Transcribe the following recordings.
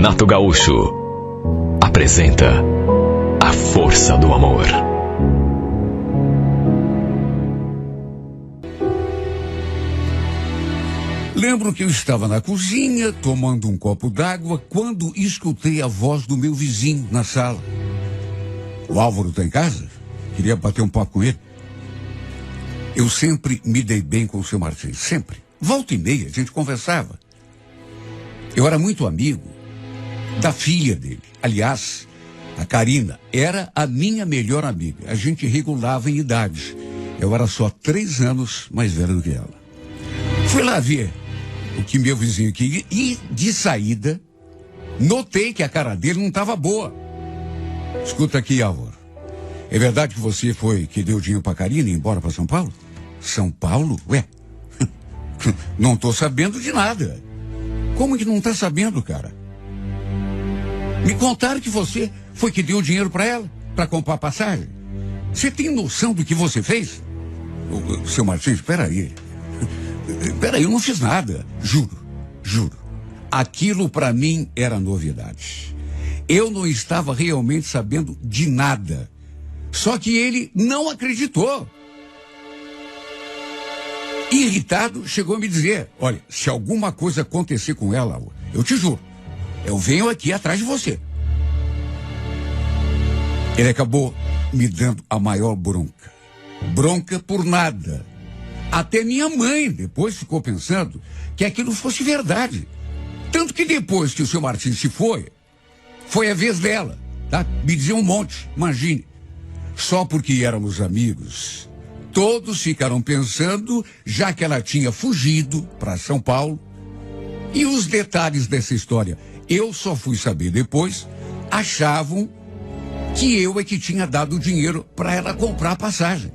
Renato Gaúcho apresenta A Força do Amor. Lembro que eu estava na cozinha, tomando um copo d'água, quando escutei a voz do meu vizinho na sala. O Álvaro está em casa? Queria bater um papo com ele. Eu sempre me dei bem com o seu Martins, sempre. Volta e meia, a gente conversava. Eu era muito amigo da filha dele. Aliás, a Karina era a minha melhor amiga. A gente regulava em idade. Eu era só 3 anos mais velho do que ela. Fui lá ver o que meu vizinho queria e, de saída, notei que a cara dele não estava boa. Escuta aqui, Álvaro. É verdade que você foi que deu dinheiro pra Karina ir embora pra São Paulo? São Paulo? Ué, não tô sabendo de nada. Como que não tá sabendo, cara? Me contaram que você foi que deu dinheiro pra ela, pra comprar passagem. Você tem noção do que você fez? Seu Martins, peraí, eu não fiz nada. Juro. Aquilo pra mim era novidade. Eu não estava realmente sabendo de nada. Só que ele não acreditou. Irritado, chegou a me dizer: olha, se alguma coisa acontecer com ela, eu te juro, eu venho aqui atrás de você. Ele acabou me dando a maior bronca. Bronca por nada. Até minha mãe depois ficou pensando que aquilo fosse verdade. Tanto que depois que o seu Martins se foi a vez dela, tá? Me dizia um monte, imagine. Só porque éramos amigos, todos ficaram pensando, já que ela tinha fugido para São Paulo. E os detalhes dessa história eu só fui saber depois. Achavam que eu é que tinha dado o dinheiro para ela comprar a passagem.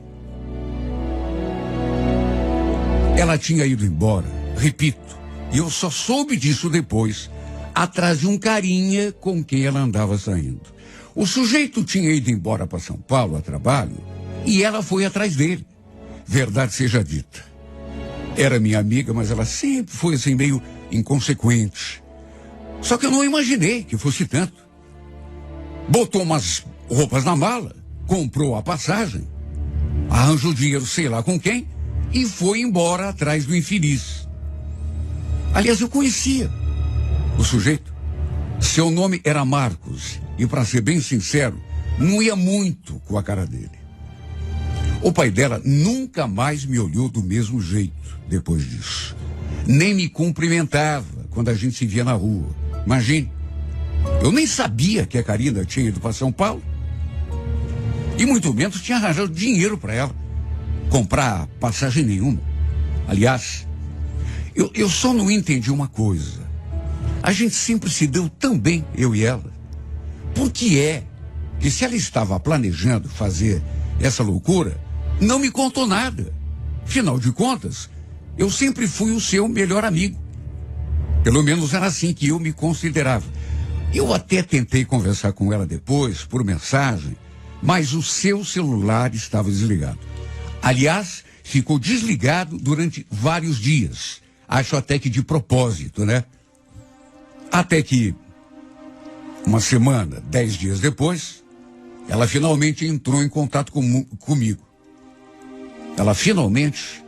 Ela tinha ido embora, repito, e eu só soube disso depois, atrás de um carinha com quem ela andava saindo. O sujeito tinha ido embora para São Paulo a trabalho e ela foi atrás dele. Verdade seja dita. Era minha amiga, mas ela sempre foi assim meio inconsequente. Só que eu não imaginei que fosse tanto. Botou umas roupas na mala, comprou a passagem, arranjou dinheiro sei lá com quem e foi embora atrás do infeliz. Aliás, eu conhecia o sujeito. Seu nome era Marcos e, para ser bem sincero, não ia muito com a cara dele. O pai dela nunca mais me olhou do mesmo jeito depois disso. Nem me cumprimentava quando a gente se via na rua. Imagine, eu nem sabia que a Karina tinha ido para São Paulo. E muito menos tinha arranjado dinheiro para ela comprar passagem nenhuma. Aliás, eu só não entendi uma coisa. A gente sempre se deu tão bem, eu e ela. Por que é que, se ela estava planejando fazer essa loucura, não me contou nada? Afinal de contas, eu sempre fui o seu melhor amigo. Pelo menos era assim que eu me considerava. Eu até tentei conversar com ela depois, por mensagem, mas o seu celular estava desligado. Aliás, ficou desligado durante vários dias. Acho até que de propósito, né? Até que, uma semana, 10 dias depois, ela finalmente entrou em contato comigo. Ela finalmente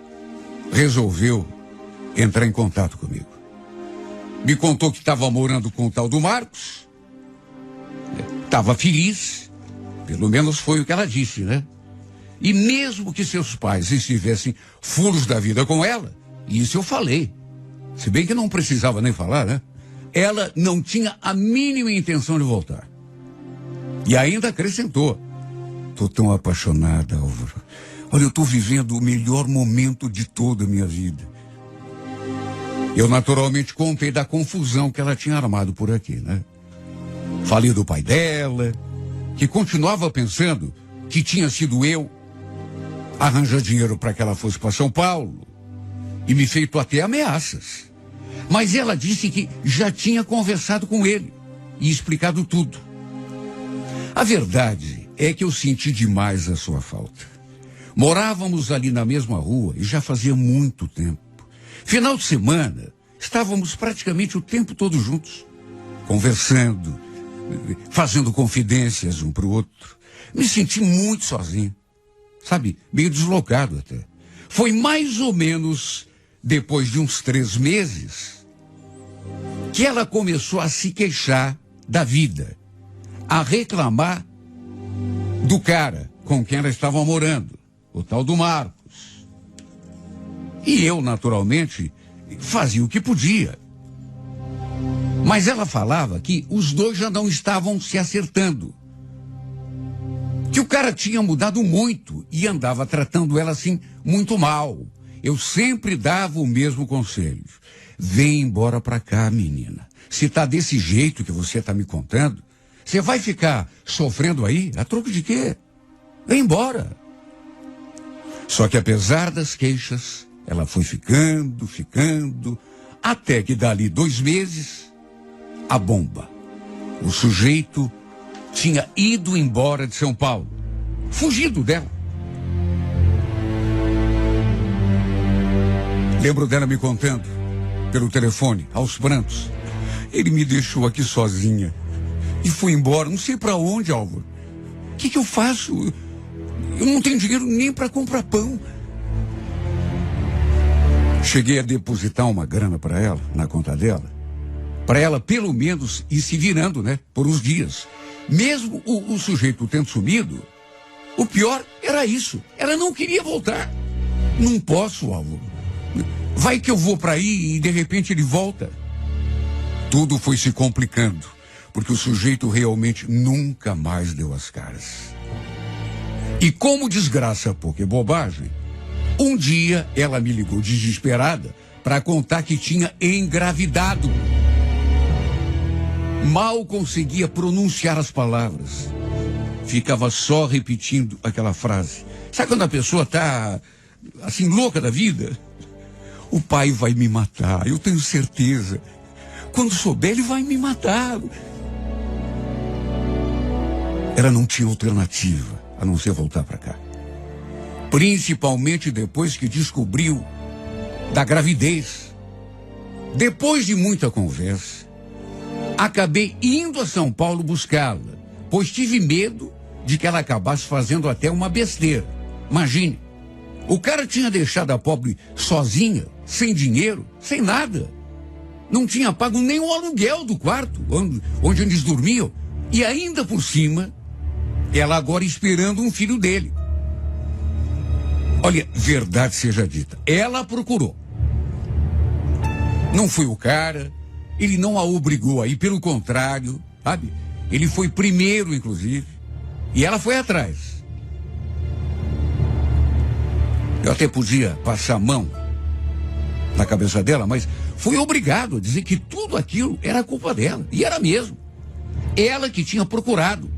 resolveu entrar em contato comigo. Me contou que estava morando com o tal do Marcos. Estava feliz. Pelo menos foi o que ela disse, né? E mesmo que seus pais estivessem furos da vida com ela, isso eu falei. Se bem que não precisava nem falar, né? Ela não tinha a mínima intenção de voltar. E ainda acrescentou: tô tão apaixonada, Álvaro. Olha, eu tô vivendo o melhor momento de toda a minha vida. Eu naturalmente contei da confusão que ela tinha armado por aqui, né? Falei do pai dela, que continuava pensando que tinha sido eu arranjar dinheiro para que ela fosse para São Paulo e me feito até ameaças. Mas ela disse que já tinha conversado com ele e explicado tudo. A verdade é que eu senti demais a sua falta. Morávamos ali na mesma rua e já fazia muito tempo. Final de semana, estávamos praticamente o tempo todo juntos. conversando, fazendo confidências um para o outro. Me senti muito sozinho, sabe, meio deslocado até. Foi mais ou menos depois de uns 3 meses que ela começou a se queixar da vida, a reclamar do cara com quem ela estava morando, o tal do Marcos. E eu, naturalmente, fazia o que podia. Mas ela falava que os dois já não estavam se acertando. Que o cara tinha mudado muito e andava tratando ela assim muito mal. Eu sempre dava o mesmo conselho. Vem embora pra cá, menina. Se tá desse jeito que você tá me contando, você vai ficar sofrendo aí? A troco de quê? Vem embora. Só que apesar das queixas, ela foi ficando, até que dali 2 meses, a bomba. O sujeito tinha ido embora de São Paulo, fugido dela. Lembro dela me contando, pelo telefone, aos prantos. Ele me deixou aqui sozinha e foi embora, não sei para onde, Álvaro. O que eu faço? Eu não tenho dinheiro nem para comprar pão. Cheguei a depositar uma grana para ela, na conta dela, para ela pelo menos ir se virando, né, por uns dias. Mesmo o sujeito tendo sumido, o pior era isso. Ela não queria voltar. Não posso, Álvaro. Vai que eu vou para aí e de repente ele volta. Tudo foi se complicando, porque o sujeito realmente nunca mais deu as caras. E como desgraça pouca é bobagem, um dia ela me ligou desesperada para contar que tinha engravidado. Mal conseguia pronunciar as palavras. Ficava só repetindo aquela frase. Sabe quando a pessoa tá assim louca da vida? O pai vai me matar, eu tenho certeza. Quando souber, ele vai me matar. Ela não tinha alternativa a não ser voltar para cá. Principalmente depois que descobriu da gravidez. Depois de muita conversa, acabei indo a São Paulo buscá-la, pois tive medo de que ela acabasse fazendo até uma besteira. Imagine, o cara tinha deixado a pobre sozinha, sem dinheiro, sem nada. Não tinha pago nem o aluguel do quarto onde eles dormiam. E ainda por cima, ela agora esperando um filho dele. Olha, verdade seja dita, ela procurou. Não foi o cara, ele não a obrigou a ir, pelo contrário, sabe? Ele foi primeiro, inclusive, e ela foi atrás. Eu até podia passar a mão na cabeça dela, mas fui obrigado a dizer que tudo aquilo era culpa dela, e era mesmo. Ela que tinha procurado.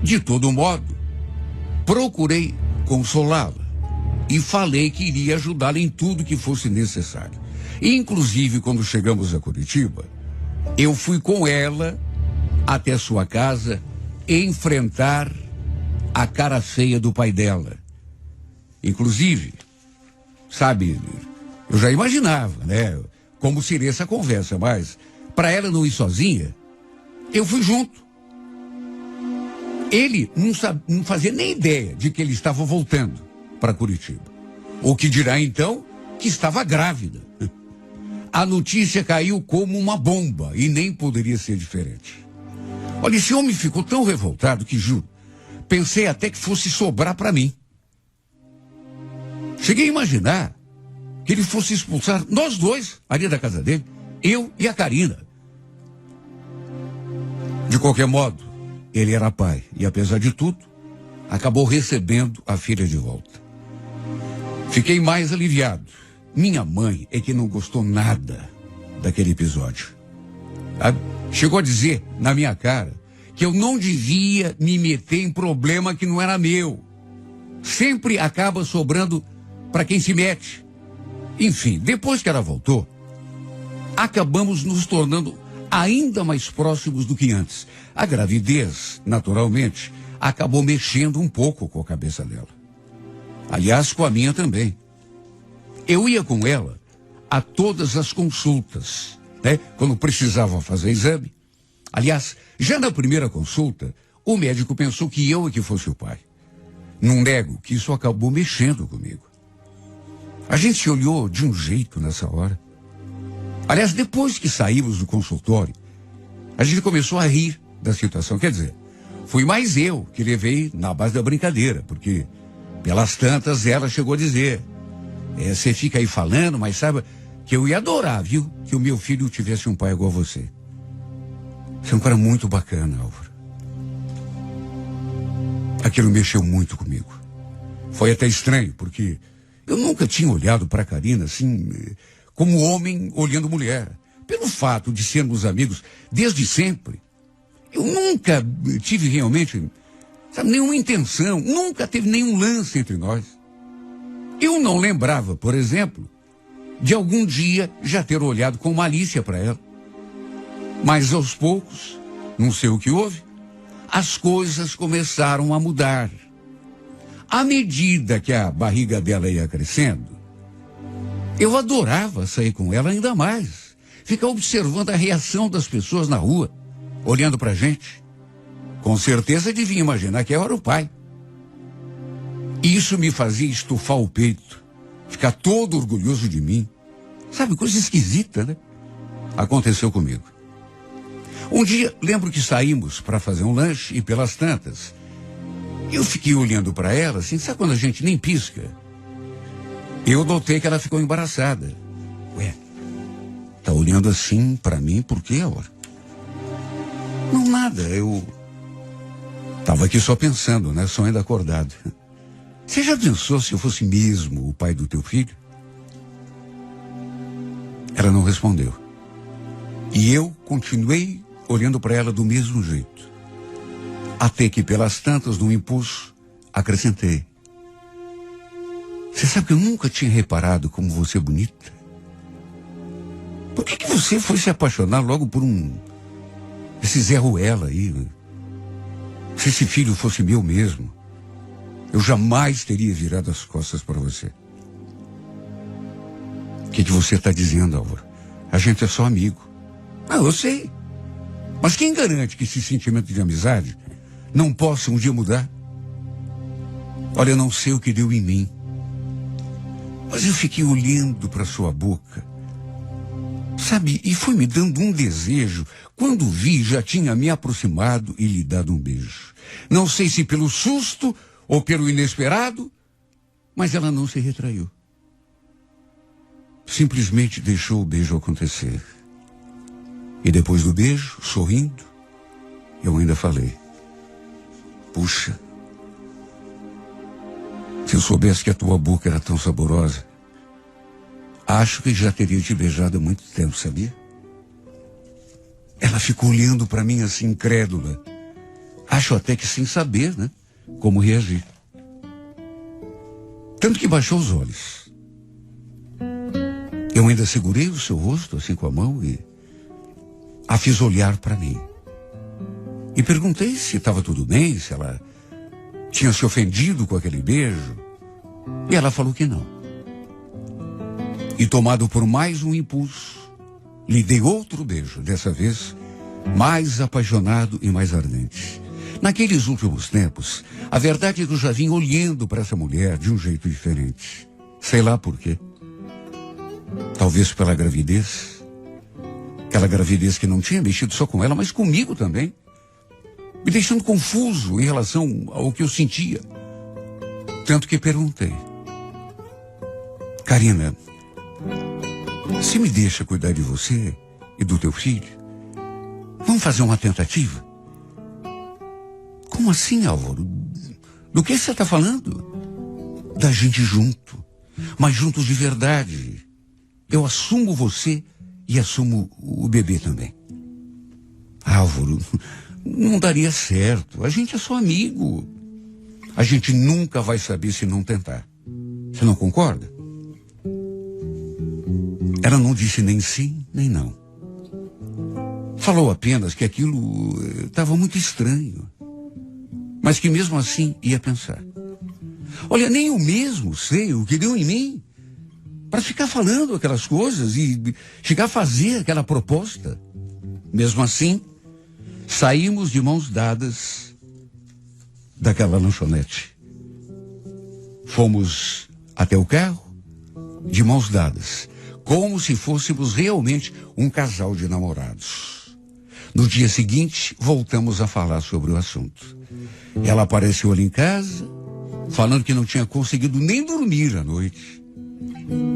De todo modo, procurei consolá-la e falei que iria ajudá-la em tudo que fosse necessário. Inclusive, quando chegamos a Curitiba, eu fui com ela até sua casa enfrentar a cara feia do pai dela. Inclusive, sabe, eu já imaginava, né, como seria essa conversa, mas para ela não ir sozinha, eu fui junto. Ele não fazia nem ideia de que ele estava voltando para Curitiba. O que dirá então que estava grávida. A notícia caiu como uma bomba e nem poderia ser diferente. Olha, esse homem ficou tão revoltado que, juro, pensei até que fosse sobrar para mim. Cheguei a imaginar que ele fosse expulsar nós dois ali da casa dele, eu e a Karina. De qualquer modo, ele era pai e, apesar de tudo, acabou recebendo a filha de volta. Fiquei mais aliviado. Minha mãe é que não gostou nada daquele episódio. Chegou a dizer na minha cara que eu não devia me meter em problema que não era meu. Sempre acaba sobrando para quem se mete. Enfim, depois que ela voltou, acabamos nos tornando ainda mais próximos do que antes. A gravidez, naturalmente, acabou mexendo um pouco com a cabeça dela. Aliás, com a minha também. Eu ia com ela a todas as consultas, né? Quando precisava fazer exame, Aliás, já na primeira consulta, o médico pensou que eu é que fosse o pai. Não nego que isso acabou mexendo comigo. A gente se olhou de um jeito nessa hora. Aliás, depois que saímos do consultório, a gente começou a rir da situação. Quer dizer, fui mais eu que levei na base da brincadeira, porque pelas tantas ela chegou a dizer: você fica aí falando, mas saiba que eu ia adorar, viu? Que o meu filho tivesse um pai igual a você. Você é um cara muito bacana, Álvaro. Aquilo mexeu muito comigo. Foi até estranho, porque eu nunca tinha olhado para a Karina assim, como homem olhando mulher. Pelo fato de sermos amigos desde sempre, eu nunca tive realmente, sabe, nenhuma intenção, nunca teve nenhum lance entre nós. Eu não lembrava, por exemplo, de algum dia já ter olhado com malícia para ela. Mas aos poucos, não sei o que houve, as coisas começaram a mudar. À medida que a barriga dela ia crescendo, eu adorava sair com ela ainda mais. Ficar observando a reação das pessoas na rua, olhando pra gente. Com certeza devia imaginar que eu era o pai. Isso me fazia estufar o peito, ficar todo orgulhoso de mim. Sabe, coisa esquisita, né? Aconteceu comigo. Um dia, lembro que saímos para fazer um lanche e pelas tantas, eu fiquei olhando para ela, assim, sabe quando a gente nem pisca? Eu notei que ela ficou embaraçada. Ué, tá olhando assim para mim por quê agora? Não, nada, eu tava aqui só pensando, né, sonhando acordado. Você já pensou se eu fosse mesmo o pai do teu filho? Ela não respondeu. E eu continuei olhando para ela do mesmo jeito. Até que, pelas tantas, num impulso, acrescentei: você sabe que eu nunca tinha reparado como você é bonita? Por que você foi se apaixonar logo por esse Zé Ruela aí? Se esse filho fosse meu mesmo, eu jamais teria virado as costas para você. O que você está dizendo, Álvaro? A gente é só amigo. Ah, eu sei. Mas quem garante que esse sentimento de amizade não possa um dia mudar? Olha, eu não sei o que deu em mim, mas eu fiquei olhando para sua boca, sabe, e foi me dando um desejo. Quando vi, já tinha me aproximado e lhe dado um beijo. Não sei se pelo susto ou pelo inesperado, mas ela não se retraiu. Simplesmente deixou o beijo acontecer. E depois do beijo, sorrindo, eu ainda falei: puxa, se eu soubesse que a tua boca era tão saborosa, acho que já teria te beijado há muito tempo, sabia? Ela ficou olhando para mim assim, incrédula. Acho até que sem saber, né, como reagir. Tanto que baixou os olhos. Eu ainda segurei o seu rosto assim com a mão e a fiz olhar para mim. E perguntei se estava tudo bem, se ela tinha se ofendido com aquele beijo. E ela falou que não. E tomado por mais um impulso, lhe dei outro beijo, dessa vez mais apaixonado e mais ardente. Naqueles últimos tempos, a verdade é que eu já vim olhando para essa mulher de um jeito diferente. Sei lá por quê. Talvez pela gravidez. Aquela gravidez que não tinha mexido só com ela, mas comigo também. Me deixando confuso em relação ao que eu sentia. Tanto que perguntei: Karina, você me deixa cuidar de você e do teu filho? Vamos fazer uma tentativa? Como assim, Álvaro? Do que você está falando? Da gente junto, mas juntos de verdade. Eu assumo você e assumo o bebê também. Álvaro, não daria certo. A gente é só amigo. A gente nunca vai saber se não tentar. Você não concorda? Ela não disse nem sim, nem não. Falou apenas que aquilo estava muito estranho, mas que mesmo assim ia pensar. Olha, nem eu mesmo sei o que deu em mim para ficar falando aquelas coisas e chegar a fazer aquela proposta. Mesmo assim, Saímos de mãos dadas daquela lanchonete. Fomos até o carro de mãos dadas, como se fôssemos realmente um casal de namorados. No dia seguinte, voltamos a falar sobre o assunto. Ela apareceu ali em casa, falando que não tinha conseguido nem dormir à noite,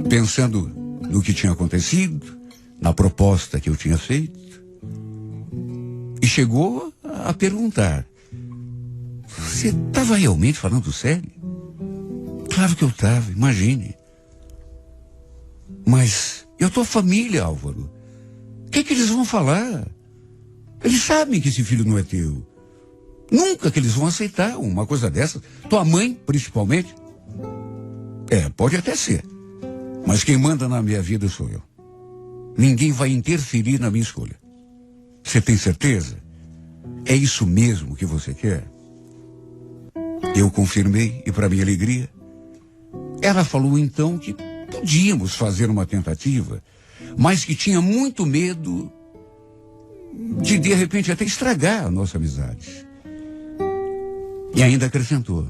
pensando no que tinha acontecido, na proposta que eu tinha feito. E chegou a perguntar: você estava realmente falando sério? Claro que eu estava, imagine. Mas eu tô família, Álvaro. O que eles vão falar? Eles sabem que esse filho não é teu. Nunca que eles vão aceitar uma coisa dessa. Tua mãe, principalmente. Pode até ser. Mas quem manda na minha vida sou eu. Ninguém vai interferir na minha escolha. Você tem certeza? É isso mesmo que você quer? Eu confirmei e, para minha alegria, ela falou então que podíamos fazer uma tentativa, mas que tinha muito medo de repente, até estragar a nossa amizade. E ainda acrescentou: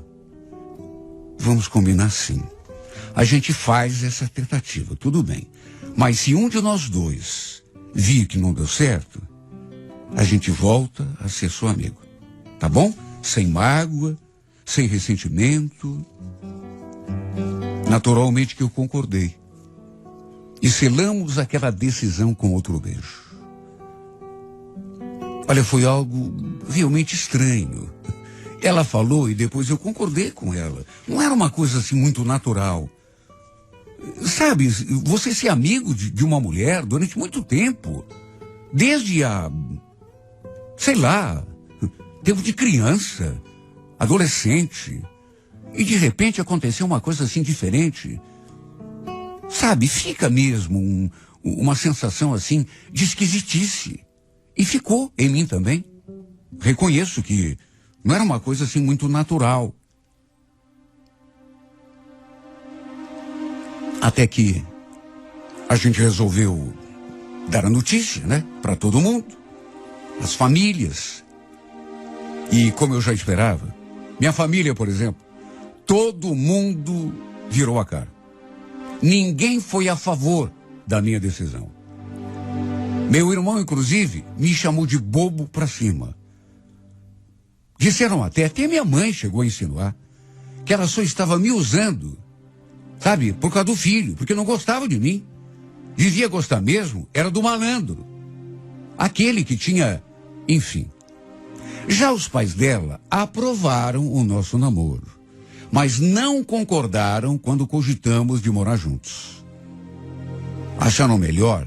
vamos combinar sim. A gente faz essa tentativa, tudo bem. Mas se um de nós dois vir que não deu certo, a gente volta a ser seu amigo. Tá bom? Sem mágoa, sem ressentimento. Naturalmente que eu concordei. E selamos aquela decisão com outro beijo. Olha, foi algo realmente estranho. Ela falou e depois eu concordei com ela. Não era uma coisa assim muito natural. Sabe, você ser amigo de uma mulher durante muito tempo, desde sei lá, tempo de criança, adolescente, e de repente aconteceu uma coisa assim diferente. Sabe, fica mesmo uma sensação assim de esquisitice. E ficou em mim também. Reconheço que não era uma coisa assim muito natural. Até que a gente resolveu dar a notícia, né? Para todo mundo. As famílias. E como eu já esperava, minha família, por exemplo, todo mundo virou a cara. Ninguém foi a favor da minha decisão. Meu irmão, inclusive, me chamou de bobo pra cima. Disseram até minha mãe chegou a insinuar que ela só estava me usando, sabe, por causa do filho, porque não gostava de mim. Devia gostar mesmo, era do malandro. Aquele que tinha, enfim. Já os pais dela aprovaram o nosso namoro, mas não concordaram quando cogitamos de morar juntos. Acharam melhor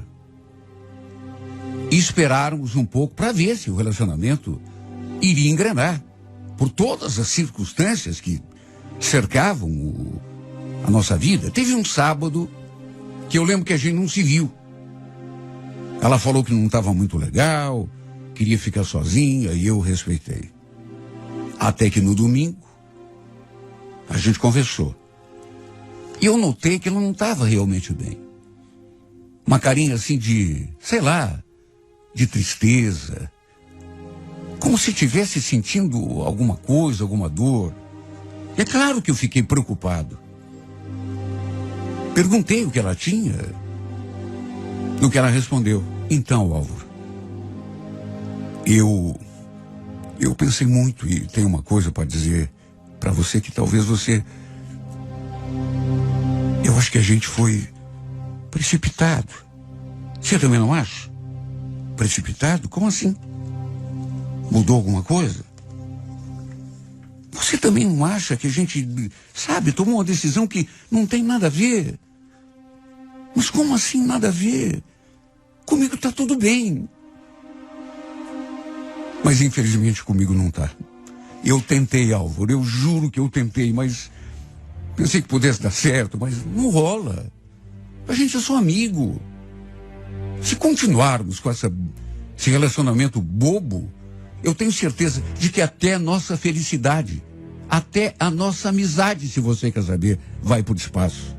esperarmos um pouco para ver se o relacionamento iria engrenar, por todas as circunstâncias que cercavam a nossa vida. Teve um sábado que eu lembro que a gente não se viu. Ela falou que não estava muito legal, queria ficar sozinha, e eu respeitei. Até que no domingo a gente conversou. E eu notei que ela não estava realmente bem. Uma carinha assim de, sei lá, de tristeza, como se estivesse sentindo alguma coisa, alguma dor. E é claro que eu fiquei preocupado. Perguntei o que ela tinha, no que ela respondeu: então, Álvaro, eu pensei muito e tenho uma coisa para dizer para você que talvez você... Eu acho que a gente foi precipitado. Você também não acha? Precipitado? Como assim? Mudou alguma coisa? Você também não acha que a gente, sabe, tomou uma decisão que não tem nada a ver? Mas como assim nada a ver? Comigo tá tudo bem. Mas infelizmente comigo não tá. Eu tentei, Álvaro, eu juro que eu tentei, mas pensei que pudesse dar certo, mas não rola. A gente é só amigo. Se continuarmos com esse relacionamento bobo, eu tenho certeza de que até a nossa felicidade, até a nossa amizade, se você quer saber, vai por espaço.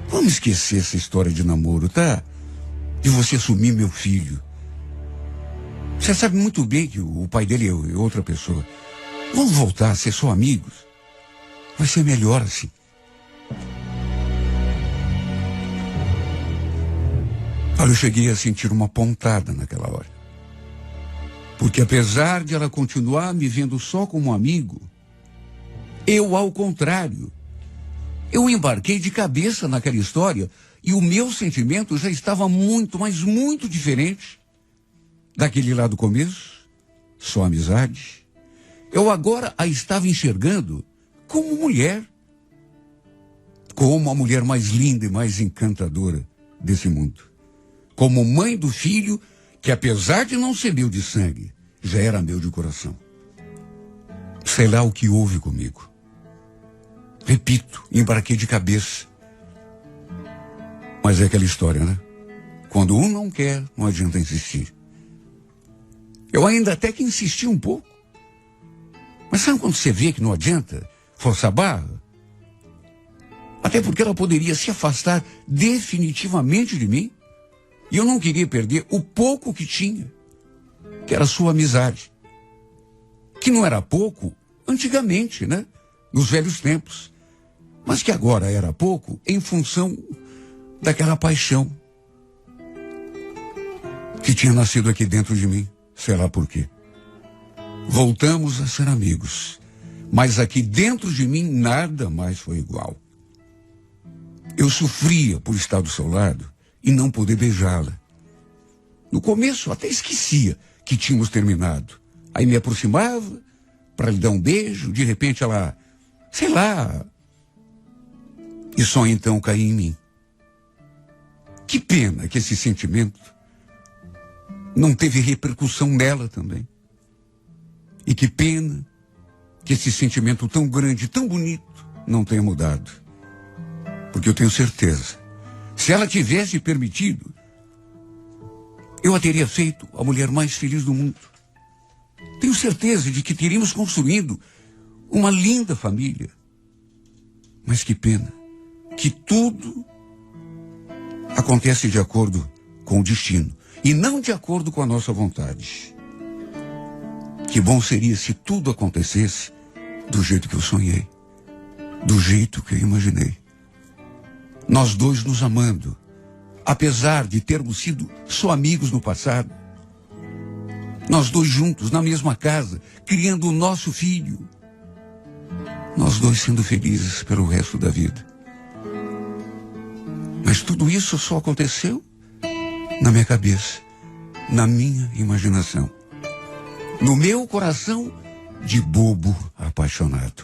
Vamos esquecer essa história de namoro, tá? De você assumir meu filho. Você sabe muito bem que o pai dele é outra pessoa. Vamos voltar a ser só amigos. Vai ser melhor assim. Olha, eu cheguei a sentir uma pontada naquela hora. Porque apesar de ela continuar me vendo só como amigo, eu, ao contrário, eu embarquei de cabeça naquela história e o meu sentimento já estava muito, mas muito diferente daquele lá do começo, só amizade. Eu agora a estava enxergando como mulher, como a mulher mais linda e mais encantadora desse mundo. Como mãe do filho que, apesar de não ser meu de sangue, já era meu de coração. Sei lá o que houve comigo. Repito, embarquei de cabeça. Mas é aquela história, né? Quando um não quer, não adianta insistir. Eu ainda até que insisti um pouco. Mas sabe quando você vê que não adianta forçar a barra? Até porque ela poderia se afastar definitivamente de mim. E eu não queria perder o pouco que tinha, que era a sua amizade. Que não era pouco antigamente, né? Nos velhos tempos. Mas que agora era pouco em função daquela paixão que tinha nascido aqui dentro de mim. Sei lá por quê. Voltamos a ser amigos. Mas aqui dentro de mim nada mais foi igual. Eu sofria por estar do seu lado e não poder beijá-la. No começo até esquecia que tínhamos terminado. Aí me aproximava para lhe dar um beijo. De repente ela, sei lá, e só então caía em mim. Que pena que esse sentimento não teve repercussão nela também. E que pena que esse sentimento tão grande, tão bonito, não tenha mudado. Porque eu tenho certeza, se ela tivesse permitido, eu a teria feito a mulher mais feliz do mundo. Tenho certeza de que teríamos construído uma linda família. Mas que pena que tudo acontece de acordo com o destino e não de acordo com a nossa vontade. Que bom seria se tudo acontecesse do jeito que eu sonhei, do jeito que eu imaginei. Nós dois nos amando, apesar de termos sido só amigos no passado. Nós dois juntos, na mesma casa, criando o nosso filho. Nós dois sendo felizes pelo resto da vida. Mas tudo isso só aconteceu na minha cabeça, na minha imaginação, no meu coração de bobo apaixonado.